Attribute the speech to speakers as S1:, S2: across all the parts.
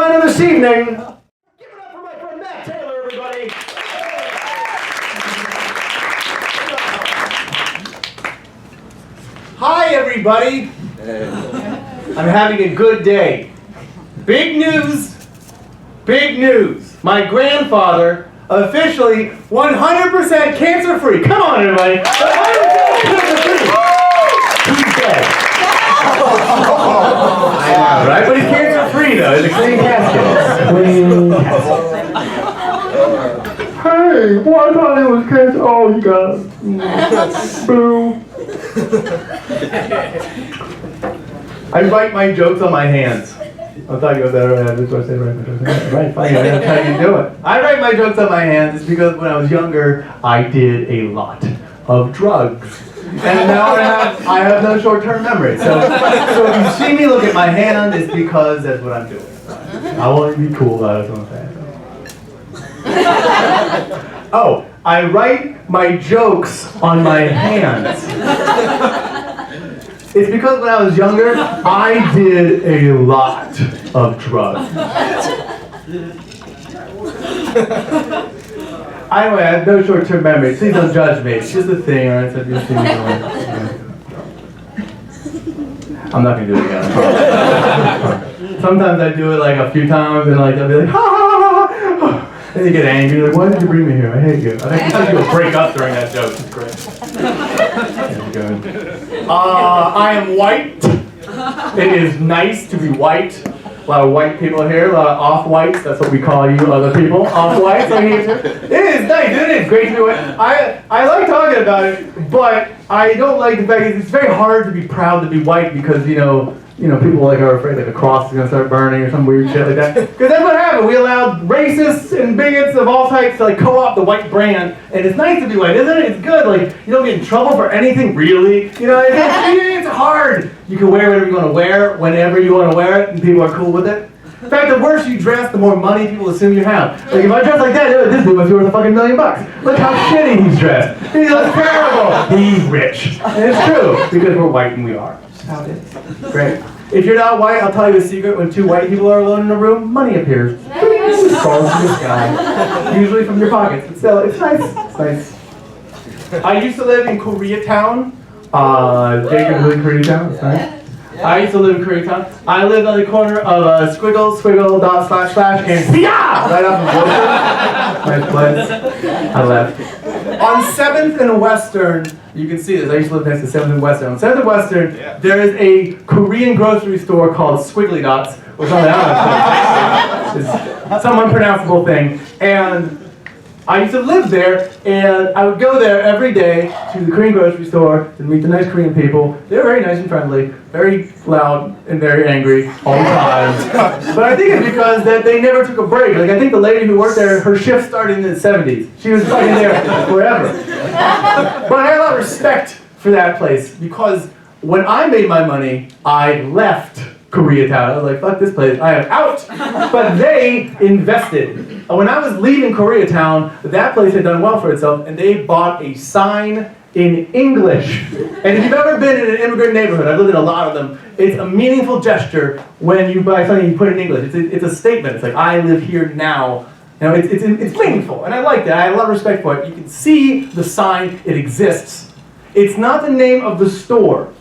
S1: headliner this evening. Give it up for my friend Matt Taylor, everybody. Hi, everybody. I'm having a good day. Big news. Big news. My grandfather, officially 100% cancer-free. Come on, everybody. 100% cancer-free. He's dead. I know, right? But he's cancer-free, though. It's a clean casket. Clean casket. Hey, well, I thought it was cancer. Oh, you got it. Boo. I write my jokes on my hands. I'll talk about that right after. I say write my jokes on my hands. Right, fine. That's how you do it. I write my jokes on my hands because when I was younger, I did a lot of drugs. And now I have no short-term memory. So if you see me look at my hand, it's because that's what I'm doing. I want to be cool about it, that's what I'm saying. Oh, I write my jokes on my hands. It's because when I was younger, I did a lot of drugs. Anyway, I have no short-term memory. Please don't judge me. It's just a thing, alright? So just I'm not gonna do it again. Sometimes I do it like a few times, and like I'll be like, ha ha ha ha. And you get angry, like, why did you bring me here? I hate you. I think you'll break up during that joke. It's great. I am white. It is nice to be white. A lot of white people here, a lot of off-whites. That's what we call you other people. Off-whites are here too. It is nice. It is great to be white. I like talking about it, but I don't like the fact that it's very hard to be proud to be white because, you know, people like are afraid like a cross is gonna start burning or some weird shit like that. Because that's what happened. We allowed racists and bigots of all types to like co-opt the white brand, and it's nice to be white, isn't it? It's good. Like you don't get in trouble for anything really. You know, it's hard. You can wear whatever you want to wear whenever you want to wear it, and people are cool with it. In fact, the worse you dress, the more money people assume you have. Like if I dress like that, this dude must be worth a fucking $1 million. Look how shitty he's dressed. He looks terrible. He's rich. And it's true because we're white and we are. How it is. Great. If you're not white, I'll tell you a secret. When two white people are alone in a room, money appears. It falls from the sky. Usually from your pockets. But still, it's nice. It's nice. I used to live in Koreatown. Jacob lived in Koreatown. It's nice. I used to live in Shakytown. I lived on the corner of squiggle, dot, slash, and Pia! Right off of Wilson. Nice place. I left. On 7th and Western, you can see this. I used to live next to 7th and Western. On 7th and Western, there is a Korean grocery store called Squiggly Dots, which I don't know. It's some unpronounceable thing. And I used to live there, and I would go there every day to the Korean grocery store to meet the nice Korean people. They were very nice and friendly, very loud and very angry all the time. But I think it's because that they never took a break. Like I think the lady who worked there, her shift started in the 70s. She was fucking there forever. But I had a lot of respect for that place because when I made my money, I left Koreatown. I was like, fuck this place, I am out. But they invested. When I was leaving Koreatown, that place had done well for itself, and they bought a sign in English. And if you've ever been in an immigrant neighborhood, I've lived in a lot of them, it's a meaningful gesture when you buy something you put in English. It's a statement. It's like, I live here now. You know, it's meaningful, and I like that. I have a lot of respect for it. You can see the sign, it exists. It's not the name of the store,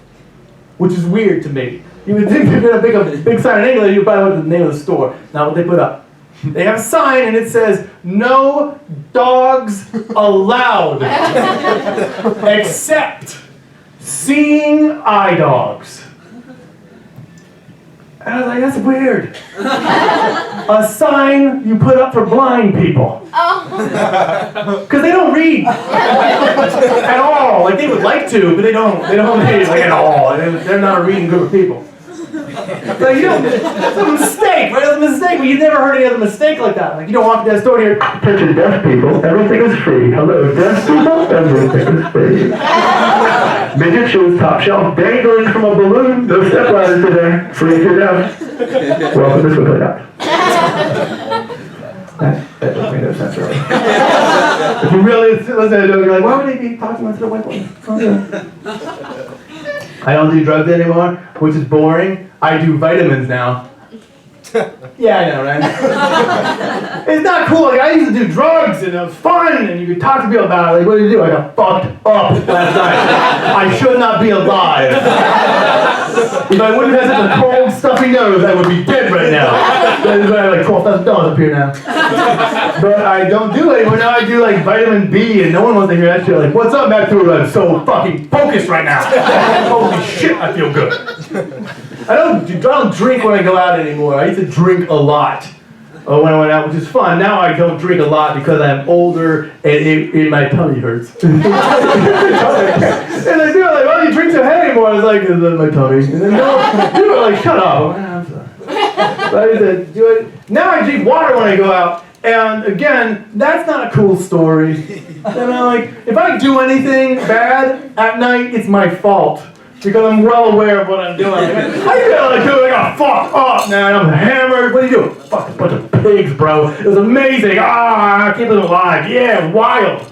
S1: which is weird to me. You would think if you're going to big sign in English, you'd probably want the name of the store, not what they put up. They have a sign and it says, no dogs allowed, except seeing eye dogs. And I was like, that's weird. A sign you put up for blind people. Because they don't read at all. Like they would like to, but they don't read like at all. They're not a reading group of people. So you don't, it's a mistake, right? It's a mistake, but you've never heard any other mistake like that. Like you don't walk into that store here, attention deaf people, everything is free. Hello, deaf people, everything is free. Midget shoes, top shelf, dangling from a balloon, no step ladders today, free if you're deaf. Welcome to Squiggly Dots. That doesn't make no sense, really. If you really listen to that joke, you're like, why would they be talking to the white boy? I don't do drugs anymore, which is boring. I do vitamins now. Yeah, I know, right? It's not cool. Like, I used to do drugs, and it was fun, and you could talk to people about it. Like, what did you do? I got fucked up last night. I should not be alive. If I wouldn't have such a cold, stuffy nose, I would be dead right now. I have like $12,000 up here now. But I don't do it anymore. Now I do like vitamin B, and no one wants to hear that shit. Like, what's up, Matt Thurman? I'm so fucking focused right now. Holy shit, I feel good. I don't drink when I go out anymore. I used to drink a lot when I went out, which is fun. Now I don't drink a lot because I'm older and my tummy hurts. And they feel like, oh, you drink so heavy anymore. I was like, my tummy. And then people are like, shut up. I'm sorry. But I used to do it. Now I drink water when I go out. And again, that's not a cool story. And I'm like, if I do anything bad at night, it's my fault. Because I'm well aware of what I'm doing. I feel like I got fucked up, man. I'm hammered. What are you doing? Fuck a bunch of pigs, bro. It was amazing. I can't believe I'm alive. Yeah, wild.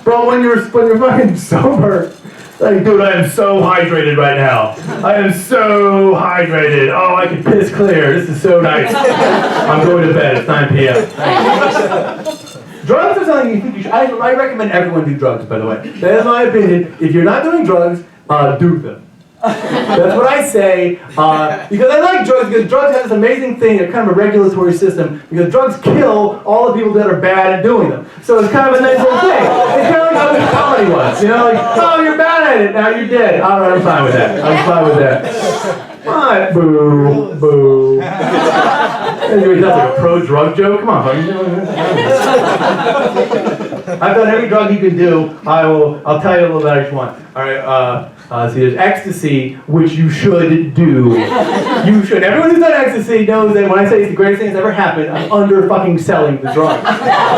S1: Bro, when you're fucking sober, like, dude, I am so hydrated right now. I am so hydrated. Oh, I can piss clear. This is so nice. I'm going to bed. It's 9 p.m. Drugs are something you think you should. I recommend everyone do drugs, by the way. That is my opinion. If you're not doing drugs, do them. That's what I say, because I like drugs, because drugs have this amazing thing, a kind of a regulatory system, because drugs kill all the people that are bad at doing them. So it's kind of a nice little thing. It's kind of like how the comedy was, you know, like, oh, you're bad at it, now you're dead. All right, I'm fine with that. I'm fine with that. Alright, boo, boo. Anyway, that's like a pro-drug joke. Come on, buddy. I've done every drug you can do. I'll tell you a little about each one. Alright, see, there's ecstasy, which you should do. You should. Everyone who's done ecstasy knows that when I say it's the greatest thing that's ever happened, I'm under fucking selling the drug.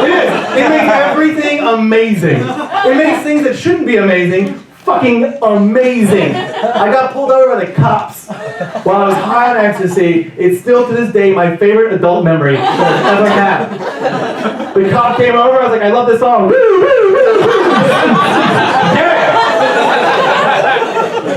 S1: It is. It makes everything amazing. It makes things that shouldn't be amazing fucking amazing. I got pulled over by the cops while I was high on ecstasy. It's still to this day my favorite adult memory that I've ever had. The cop came over, I was like, I love this song. Woo, woo, woo, woo. Yeah!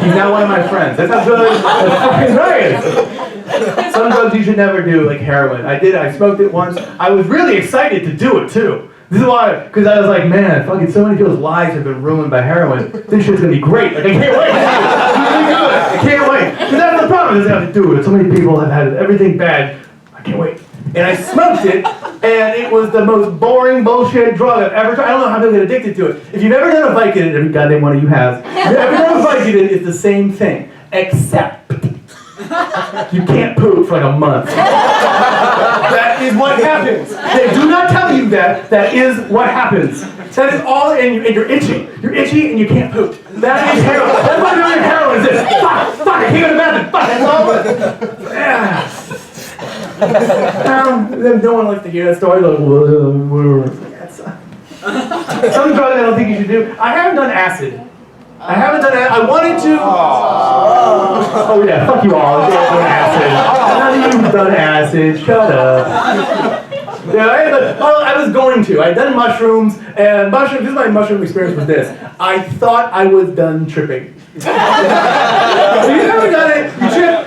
S1: He's now one of my friends. That's how good that's fucking right. Some drugs you should never do, like heroin. I smoked it once. I was really excited to do it too. This is why, because I was like, man, fucking so many people's lives have been ruined by heroin. This shit's gonna be great. Like, I can't wait. It's really good. I can't wait. Because that's the problem. It doesn't have to do with it. So many people have had everything bad. I can't wait. And I smoked it, and it was the most boring bullshit drug I've ever tried. I don't know how to get addicted to it. If you've ever done a Vicodin, every goddamn one of you has, if you've ever done a Vicodin, it's the same thing, except you can't poop for like a month. That is what happens. They do not tell you that. That is what happens. That is all, and you're itchy. You're itchy and you can't poop. That is heroin. That's what doing heroin is. Fuck, I can't go to the bathroom. Fuck, that's all. No one likes to hear that story. Like, some drugs I don't think you should do. I haven't done acid. I haven't done it. I wanted to. Oh yeah, fuck you all. I've done acid. None of you've done acid. Shut up. Yeah, I was going to. I had done mushrooms, and mushrooms. This is my mushroom experience with this. I thought I was done tripping. So you've never done it.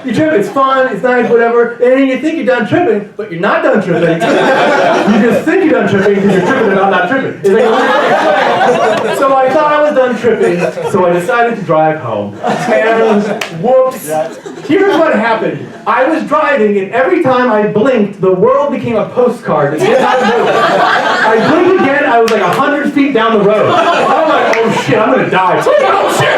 S1: You trip. It's fun. It's nice. Whatever. And then you think you're done tripping, but you're not done tripping. You just think you're done tripping because you're tripping and not tripping. It's like a weird thing. So I thought I was done tripping. So I decided to drive home. And whoops. Here's what happened. I was driving, and every time I blinked, the world became a postcard that did not move. I blinked again. I was like 100 feet down the road. I'm like, oh shit, I'm gonna die. Oh shit.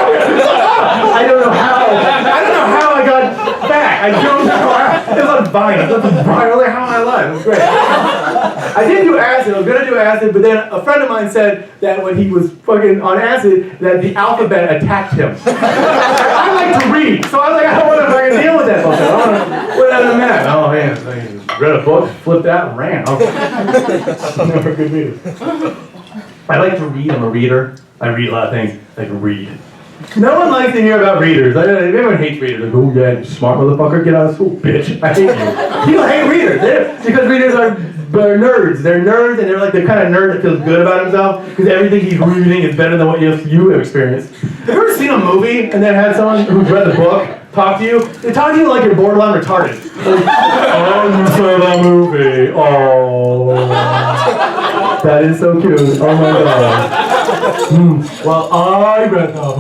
S1: I don't know how I got back. I don't know how. It was on Vine. I was on Vine. I was like, how am I alive? It was great. I did do acid. I was gonna do acid, but then a friend of mine said that when he was fucking on acid, that the alphabet attacked him. I like to read, so I was like, I don't want to fucking deal with that bullshit. I want to put that in a map. Oh man, I read a book, flipped out, and ran. Never a good reader. I like to read. I'm a reader. I read a lot of things. I like to read. No one likes to hear about readers. Everyone hates readers. Like, oh yeah, you smart motherfucker, get out of school, bitch. I hate you. People hate readers. Because readers are nerds. They're nerds, and they're the kind of nerd that feels good about himself because everything he's reading is better than what you have experienced. Have you ever seen a movie and then had someone who's read the book talk to you. They talk to you like you're borderline retarded. Like, oh, you saw that movie. Oh. That is so cute. Oh my god. Well, I read that book.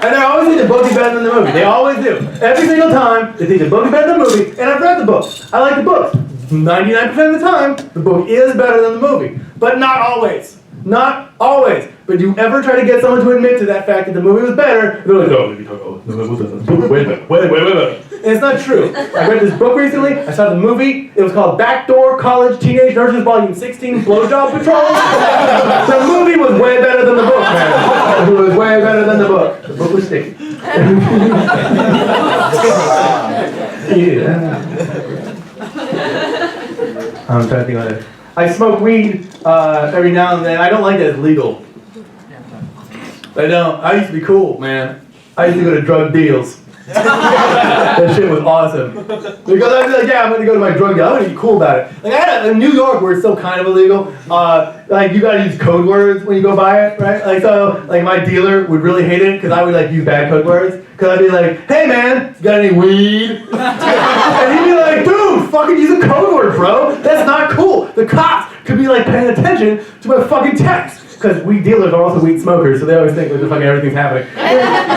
S1: And they always think the book is better than the movie. They always do. Every single time, they think the book is better than the movie. And I've read the book. I like the book. 99% of the time, the book is better than the movie. But not always. Not always. But do you ever try to get someone to admit to that fact that the movie was better? They're like, oh, the book was way better. Way better. And it's not true. I read this book recently. I saw the movie. It was called Backdoor College Teenage Nurses Volume 16 Blowjob Patrol. The movie was way better than the book, man. It was way better than the book. The book was sticky. Yeah. I'm trying to think about it. I smoke weed every now and then. I don't like that it's legal. I don't. I used to be cool, man. I used to go to drug deals. That shit was awesome. Because I'd be like, yeah, I'm gonna go to my drug deal. I'm gonna be cool about it. Like I had in New York where it's still kind of illegal. Like you gotta use code words when you go buy it, right? Like so, like my dealer would really hate it because I would like use bad code words. Because I'd be like, hey man, you got any weed? And he'd be like, dude, fucking use a code word, bro. That's not cool. The cops could be like paying attention to my fucking text. Because weed dealers are also weed smokers, so they always think like the fucking everything's happening.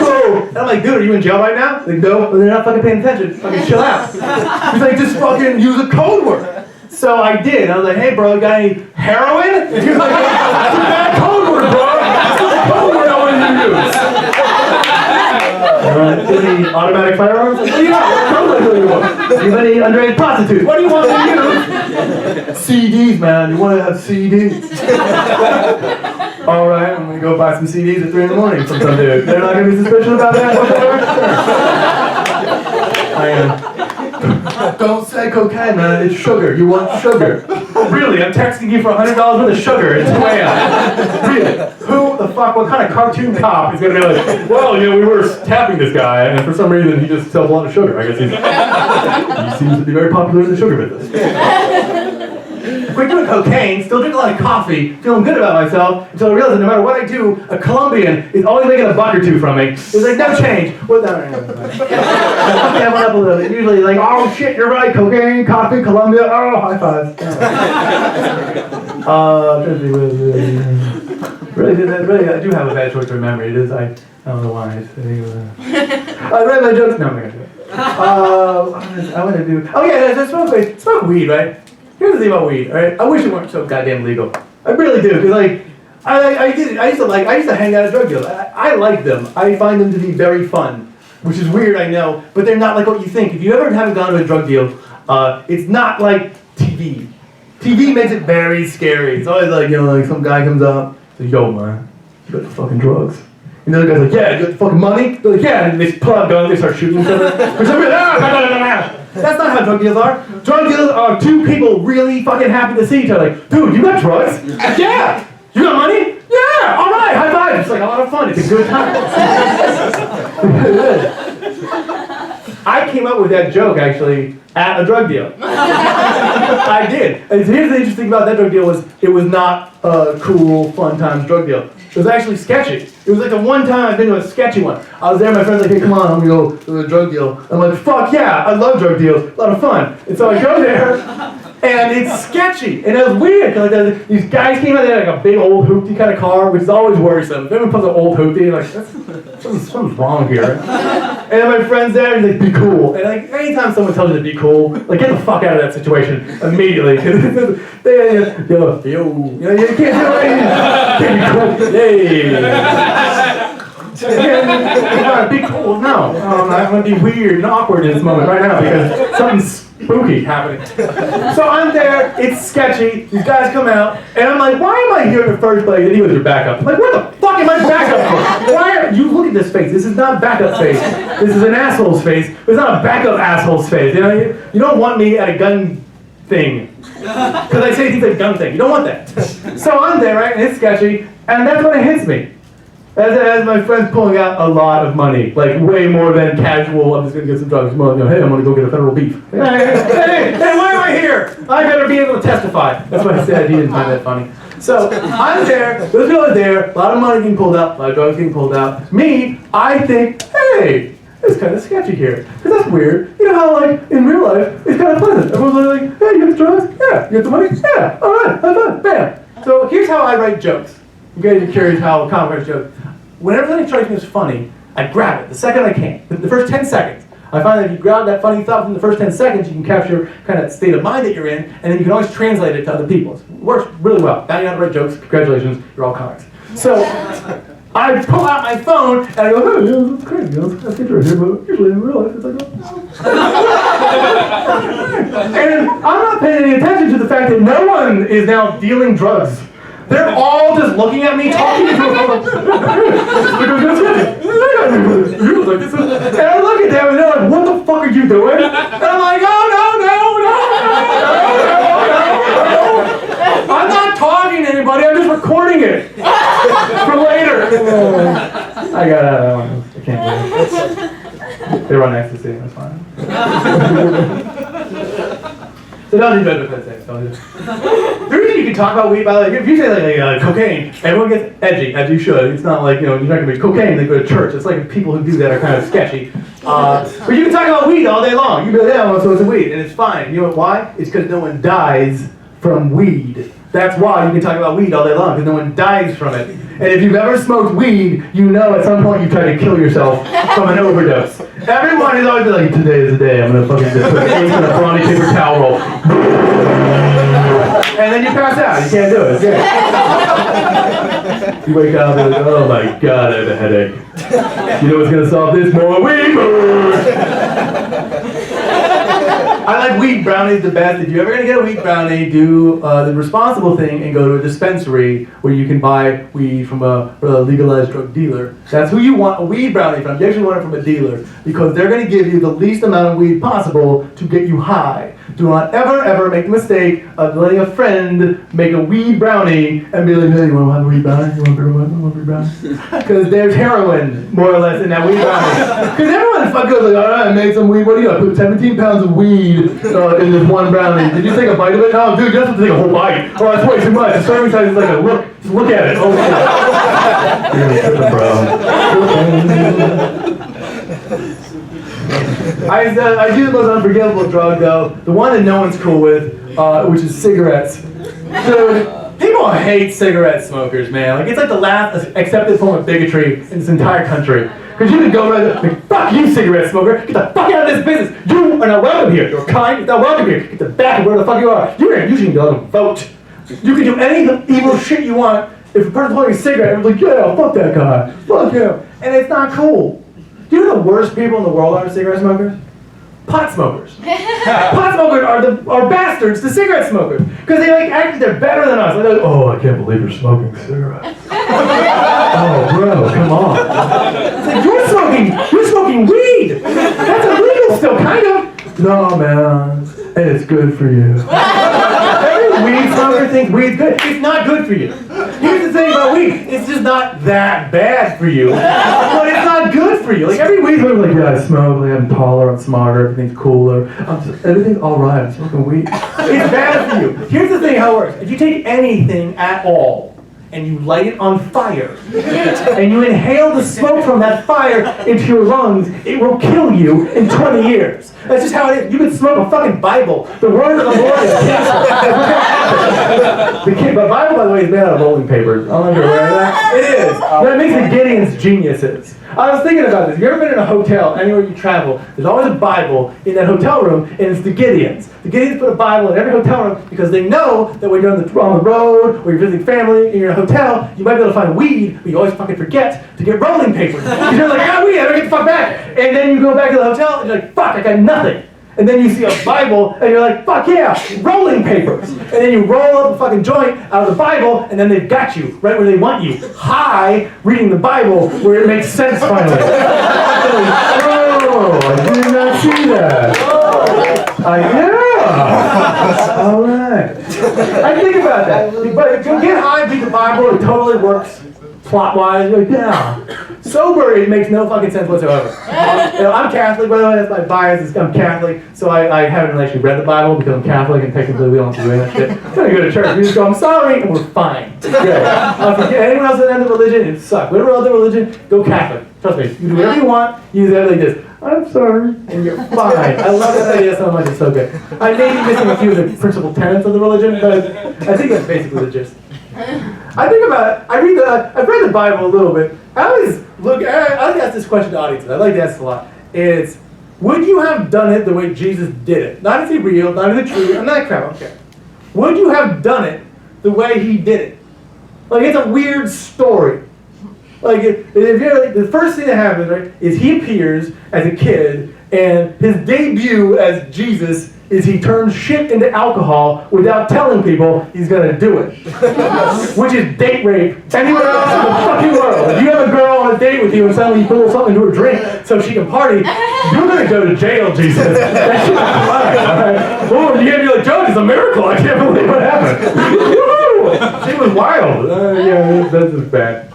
S1: Cool. And I'm like, dude, are you in jail right now? Like, no, well, they're not fucking paying attention. Fucking chill out. He's like, just fucking use a code word. So I did. I was like, hey bro, you got any heroin? And he was like, that's a bad code word, bro. That's the code word I want you to use. Any automatic firearms? What do you got? What code word do you want? Do you have any underage prostitutes? What do you want me to use? CDs, man. You want to have CDs? Alright, I'm gonna go buy some CDs at 3 in the morning from some dude. They're not gonna be suspicious about that whatsoever? I am. Don't say cocaine, man. It's sugar. You want sugar. Really, I'm texting you for $100 worth of sugar. It's 2 a.m. Really? Who the fuck, what kind of cartoon cop is gonna be like, well, you know, we were tapping this guy, and for some reason he just sells a lot of sugar. I guess he seems to be very popular in the sugar business. Quit doing cocaine, still drink a lot of coffee, feeling good about myself, until I realized that no matter what I do, a Colombian is always making a buck or two from me. It's like, no change. What the? I went up a little bit. Usually like, oh shit, you're right, cocaine, coffee, Colombia, oh, high five. Really, I do have a bad short-term memory. It is, I don't know why. I read my jokes. No, I'm not gonna do it. I want to do, oh yeah, smoke weed, right? Here's the thing about weed, alright? I wish it weren't so goddamn legal. I really do, because like, I used to hang out at drug dealers. I like them. I find them to be very fun, which is weird, I know, but they're not like what you think. If you ever haven't gone to a drug deal, it's not like TV. TV makes it very scary. It's always like, you know, like some guy comes up, says, yo man, you got the fucking drugs. And the other guy's like, yeah, you got the fucking money? They're like, yeah, and they pull out guns, they start shooting each other. For some reason, that's not how drug deals are. Drug deals are two people really fucking happy to see each other. Like, dude, you got drugs? Yeah. You got money? Yeah. All right. High five. It's like a lot of fun. It's a good time. I came up with that joke actually at a drug deal. I did. And here's the interesting thing about that drug deal was it was not a cool, fun times drug deal. It was actually sketchy. It was like the one time I've been to a sketchy one. I was there, my friend's like, hey, come on, I'm gonna go to a drug deal. I'm like, fuck yeah, I love drug deals, a lot of fun. And so I go there, and it's sketchy, and it was weird, because like, these guys came out there like a big old hoopty kind of car, which is always worrisome. If anyone puts an old hoopty, you're like, something's wrong here. And then my friend's there, and he's like, be cool. And like, anytime someone tells you to be cool, like, get the fuck out of that situation immediately. You know, you can't do anything. Can't be cool. Yay. Be cool. No, I'm gonna be weird and awkward in this moment right now because something's spooky happening. So I'm there, it's sketchy, these guys come out, and I'm like, why am I here in the first place? And he was your backup. I'm like, what the fuck am I backup for? Why are you look at this face? This is not backup face. This is an asshole's face. It's not a backup asshole's face. You know, you don't want me at a gun thing. Because I say things like gun thing. You don't want that. So I'm there, right? And it's sketchy, and that's when it hits me. As my friend's pulling out a lot of money, like way more than casual, I'm just gonna get some drugs, more, you know, hey, I'm gonna go get a federal beef. Hey, why am I here? I better be able to testify. That's what I said, he didn't find that funny. So I'm there, those people are there, a lot of money getting pulled out, a lot of drugs getting pulled out. Me, I think, hey, it's kind of sketchy here. Because that's weird. You know how, like, in real life, it's kind of pleasant. Everyone's like, hey, you get the drugs? Yeah. You get the money? Yeah. All right, have fun. Bam. So here's how I write jokes. In case you're curious how a comic writes jokes. Whenever something strikes me as funny, I grab it the second I can. The first 10 seconds. I find that if you grab that funny thought from the first 10 seconds, you can capture kind of state of mind that you're in, and then you can always translate it to other people. It works really well. Now you know how to write jokes. Congratulations, you're all comics. So I pull out my phone, and I go, oh, yeah, that's crazy. That's interesting, but usually in real life, it's like, oh. And I'm not paying any attention to the fact that no one is now dealing drugs. They're all just looking at me, talking to me. And I look at them and they're like, what the fuck are you doing? And I'm like, oh, no. I'm not talking to anybody, I'm just recording it for later. I got out of that one. I can't believe it. They run ecstasy, that's fine. So don't do drugs with sex, don't do it. The reason you can talk about weed, by the way, if you say like cocaine, everyone gets edgy, as you should. It's not like, you know, you're not going to be cocaine, they go to church. It's like people who do that are kind of sketchy. But you can talk about weed all day long. You can be like, yeah, I want to smoke some weed, and it's fine. You know why? It's because no one dies from weed. That's why you can talk about weed all day long, because no one dies from it. And if you've ever smoked weed, you know at some point you try to kill yourself from an overdose. Everyone is always like, today is the day, I'm gonna fucking just put ink in a brawny paper towel roll. And then you pass out, you can't do it. You wake up and like, oh my god, I have a headache. You know what's gonna solve this? More weed! I like weed brownies the best. If you're ever gonna get a weed brownie, do the responsible thing and go to a dispensary where you can buy weed from a legalized drug dealer. That's who you want a weed brownie from. You actually want it from a dealer because they're gonna give you the least amount of weed possible to get you high. Do not ever make the mistake of letting a friend make a weed brownie and be like, hey, you want to have a weed brownie? You want a weed brownie? Because there's heroin, more or less, in that weed brownie. Because everyone fucking goes like, all right, I made some weed. What do you got? Put 17 pounds of weed in this one brownie. Did you take a bite of it? No, dude, you have to take a whole bite. Oh, that's way too much. The serving size is like a look. Just look at it. Oh, you're really tripping, bro. I do the most unforgivable drug though, the one that no one's cool with, which is cigarettes. Dude, people hate cigarette smokers, man. Like, it's like the last accepted form of bigotry in this entire country. Because you can go right there, like, fuck you, cigarette smoker, get the fuck out of this business. You are not welcome here. You're kind, you're not welcome here. Get the back of where the fuck you are. You're going to usually go and vote. You can do any evil shit you want. If a person's holding a cigarette, everyone's like, yeah, fuck that guy. Fuck him. And it's not cool. Do you know the worst people in the world are cigarette smokers? Pot smokers. Pot smokers are bastards to cigarette smokers. Because they like act like they're better than us. Like, oh, I can't believe you're smoking cigarettes. Oh, bro, come on. It's like, you're smoking weed. That's illegal still, kind of. No, man, it's good for you. Every weed smoker thinks weed's good. It's not good for you. Here's the thing about weed. It's just not that bad for you. But it's not good for you. Like, every weed smoker's like, yeah, I smoke, like, I'm taller, I'm smarter, everything's cooler. Everything's alright, I'm smoking weed. It's bad for you. Here's the thing how it works. If you take anything at all, and you light it on fire, and you inhale the smoke from that fire into your lungs, it will kill you in 20 years. That's just how it is. You can smoke a fucking Bible. The word of the Lord is cancer. The Bible, by the way, is made out of rolling papers. I don't know if you're aware of that. It is. That makes the Gideon's geniuses. I was thinking about this. You ever been in a hotel, anywhere you travel, there's always a Bible in that hotel room, and it's the Gideons. The Gideons put a Bible in every hotel room because they know that when you're on the road, or you're visiting family, and you're in a hotel, you might be able to find weed, but you always fucking forget to get rolling papers. Because you're like, ah, weed, I better get the fuck back. And then you go back to the hotel, and you're like, fuck, I got nothing. And then you see a Bible, and you're like, fuck yeah, rolling papers. And then you roll up a fucking joint out of the Bible, and then they've got you right where they want you. High, reading the Bible, where it makes sense finally. Oh, I did not see that. Yeah. All right. I think about that. But if you get high and read the Bible, it totally works plot-wise. You're like, yeah. Sober, it makes no fucking sense whatsoever. I'm Catholic, by the way, that's my bias, I'm Catholic, so I haven't actually read the Bible because I'm Catholic and technically we don't have to do that shit. So I go to church, we just go, I'm sorry, and we're fine. It's great. Anyone else in another religion, it sucks. Whatever other religion, go Catholic. Trust me, you do whatever you want, you use everything like this. I'm sorry, and you're fine. I love that idea so much, it's so good. I may be missing a few of the principal tenets of the religion, but I think that's basically the gist. I think about it, I've read the Bible a little bit. I always like to ask this question to audiences. I like to ask this a lot. It's, would you have done it the way Jesus did it? Not is he real, not is it true, I'm not crap, I don't care. Would you have done it the way he did it? Like, it's a weird story. Like, if you're like, the first thing that happens, right, is he appears as a kid, and his debut as Jesus is he turns shit into alcohol without telling people he's gonna do it. Which is date rape anywhere else in the fucking world. If you have a girl on a date with you and suddenly you pull something into her drink so she can party, you're gonna go to jail, Jesus. That shit's fine, alright? Oh, you're gonna be like, Judge, it's a miracle, I can't believe what happened. Woo! She was wild. Yeah, that's just bad.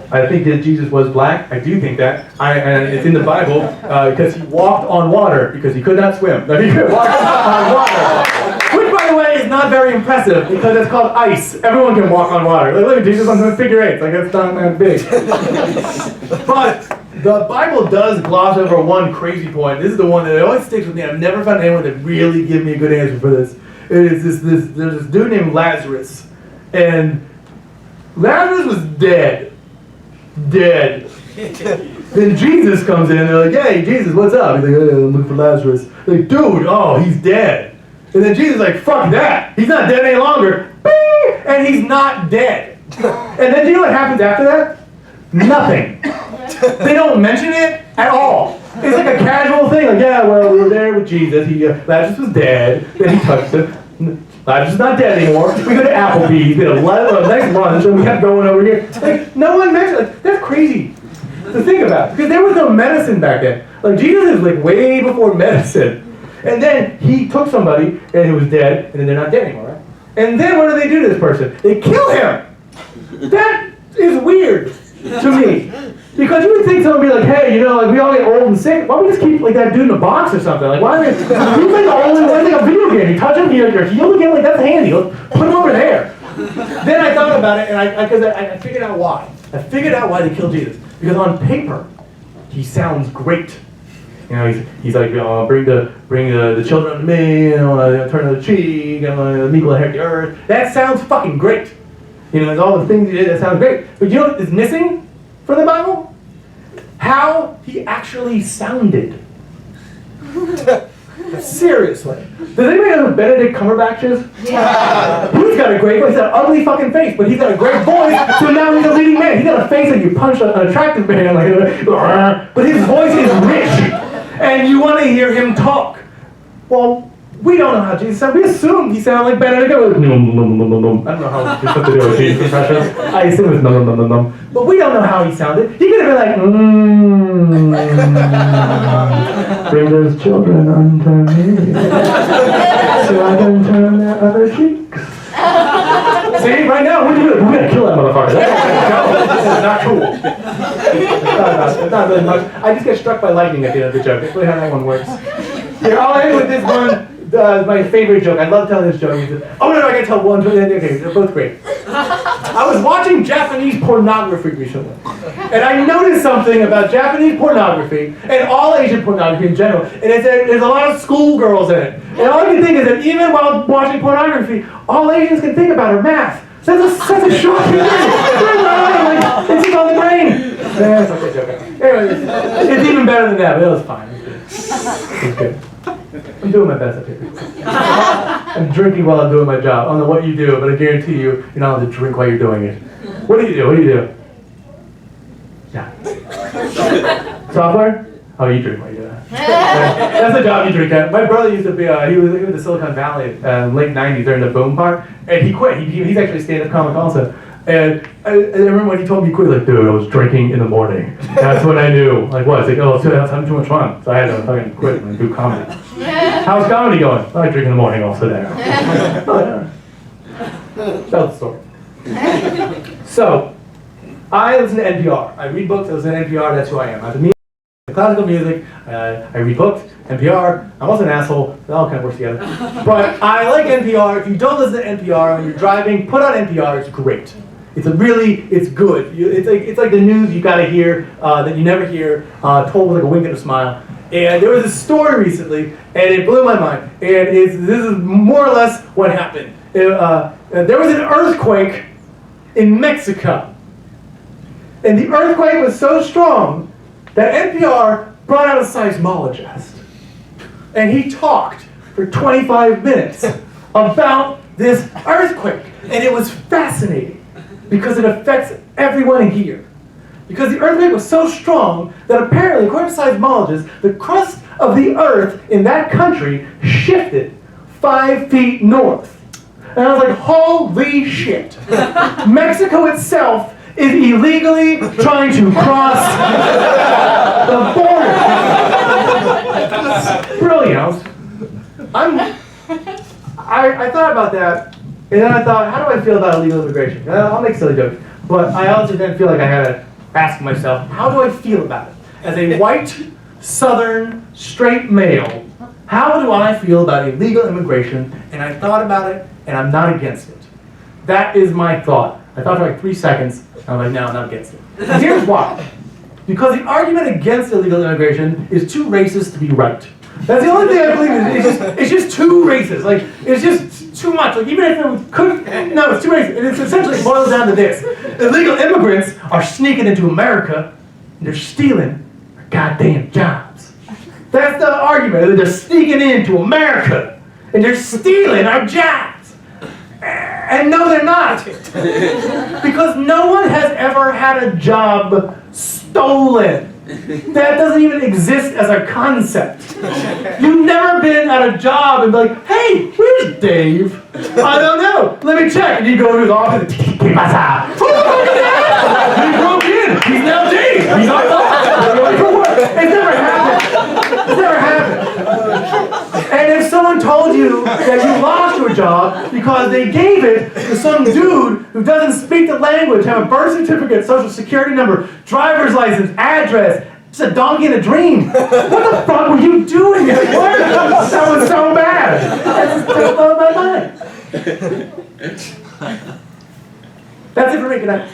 S1: I think that Jesus was black. I do think that. And it's in the Bible because he walked on water because he could not swim. No, he could walk on water. Which, by the way, is not very impressive because it's called ice. Everyone can walk on water. Like, look at Jesus on the figure eights. Like, it's not that big. But the Bible does gloss over one crazy point. This is the one that always sticks with me. I've never found anyone that really give me a good answer for this. It is there's this dude named Lazarus. And Lazarus was dead. Dead. Then Jesus comes in and they're like, hey, Jesus, what's up? He's like, hey, I'm looking for Lazarus. They're like, dude, oh, he's dead. And then Jesus is like, fuck that. He's not dead any longer. Bing! And he's not dead. And then do you know what happens after that? Nothing. They don't mention it at all. It's like a casual thing. Like, yeah, well, we were there with Jesus. Lazarus was dead. Then he touched him. Lazarus is not dead anymore. We go to Applebee's, we had a nice lunch, and we kept going over here. Like, no one mentioned, like, that's crazy to think about. Because there was no medicine back then. Like, Jesus is like way before medicine. And then he took somebody, and he was dead, and then they're not dead anymore, right? And then what do they do to this person? They kill him! That is weird to me. Because you would think someone would be like, hey, you know, like we all get old and sick. Why don't we just keep like that dude in a box or something? Like, why? He's like the only one, like a video game. You touch him, you're healed again. Like that's handy. Let's put him over there. Then I thought about it, and I figured out why. I figured out why they killed Jesus. Because on paper, he sounds great. You know, he's like, bring the children unto me. You know, turn the cheek. Meek will inherit the earth. That sounds fucking great. You know, there's all the things he did. That sounds great. But you know what is missing from the Bible? How he actually sounded. Seriously. Does anybody know who Benedict Cumberbatch is? Yeah. He's got a great voice. He's got an ugly fucking face, but he's got a great voice, so now he's a leading man. He's got a face that you punch an attractive man, like, but his voice is rich, and you want to hear him talk. Well, we don't know how Jesus sounded. We assume he sounded like Benedict. I don't know how it's supposed to do with Jesus impressions. I assume it's no. But we don't know how he sounded. He could have been like, bring those children unto me, so I can turn their other cheeks. See, right now, we're gonna kill that motherfucker. This is not cool. It's not really much. I just get struck by lightning at the end of the joke. That's really how that one works. Here, I'll end with this one. My favorite joke. I love telling this joke. Oh no, I gotta tell one. Okay, they're both great. I was watching Japanese pornography recently, and I noticed something about Japanese pornography and all Asian pornography in general. And it's there's a lot of schoolgirls in it. And all I can think is that even while watching pornography, all Asians can think about are math. That's a shocking thing. Like, it's just on the brain. That's not a joke. Anyway, it's even better than that, but it was fine. It was good. I'm doing my best up here. I'm drinking while I'm doing my job. I don't know what you do, but I guarantee you're not allowed to drink while you're doing it. What do you do? Yeah. Software? Oh, you drink while you do that. That's the job you drink at. My brother used to be, he was in the Silicon Valley late 90s during the boom part, and he quit. He's actually a stand-up comic also. And I remember when he told me he quit, like, dude, I was drinking in the morning. That's when I knew. Like, what? It's like, oh, I was having too much fun. So I had to fucking quit and do comedy. How's comedy going? Oh, I drink in the morning also there. Oh, yeah. That was the story. So, I listen to NPR. I read books, I listen to NPR, that's who I am. I'm classical music, I read books, NPR, I'm also an asshole, it all kind of works together. But I like NPR. If you don't listen to NPR when you're driving, put on NPR, it's great. It's good. It's like the news you gotta hear, that you never hear, told with like a wink and a smile. And there was a story recently, and it blew my mind. And this is more or less what happened. There was an earthquake in Mexico. And the earthquake was so strong that NPR brought out a seismologist. And he talked for 25 minutes about this earthquake. And it was fascinating because it affects everyone here. Because the earthquake was so strong that apparently, according to seismologists, the crust of the earth in that country shifted 5 feet north. And I was like, holy shit. Mexico itself is illegally trying to cross the border. Brilliant. I thought about that, and then I thought, how do I feel about illegal immigration? I'll make silly jokes, but I also then feel like I had to ask myself, how do I feel about it? As a white, southern, straight male, how do I feel about illegal immigration? And I thought about it, and I'm not against it. That is my thought. I thought for like 3 seconds, and I'm like, no, I'm not against it. And here's why. Because the argument against illegal immigration is too racist to be right. That's the only thing I believe it's just too racist. Like, it's just too much. Like, even if it could, no, it's too racist. And it's essentially boils down to this. Illegal immigrants are sneaking into America, and they're stealing our goddamn jobs. That's the argument. They're sneaking into America, and they're stealing our jobs. And no, they're not. Because no one has ever had a job stolen. That doesn't even exist as a concept. You've never been at a job and be like, hey, where's Dave? I don't know. Let me check. And you go to his office and he broke in. He's now Dave. He's on top. It's never happened. It's never happened. And if someone told you that you lost your job because they gave it to some dude who doesn't speak the language, have a birth certificate, social security number, driver's license, address, just a donkey in a dream. What the fuck were you doing at work? That was so bad. That just blew my mind. That's it for me. Good night.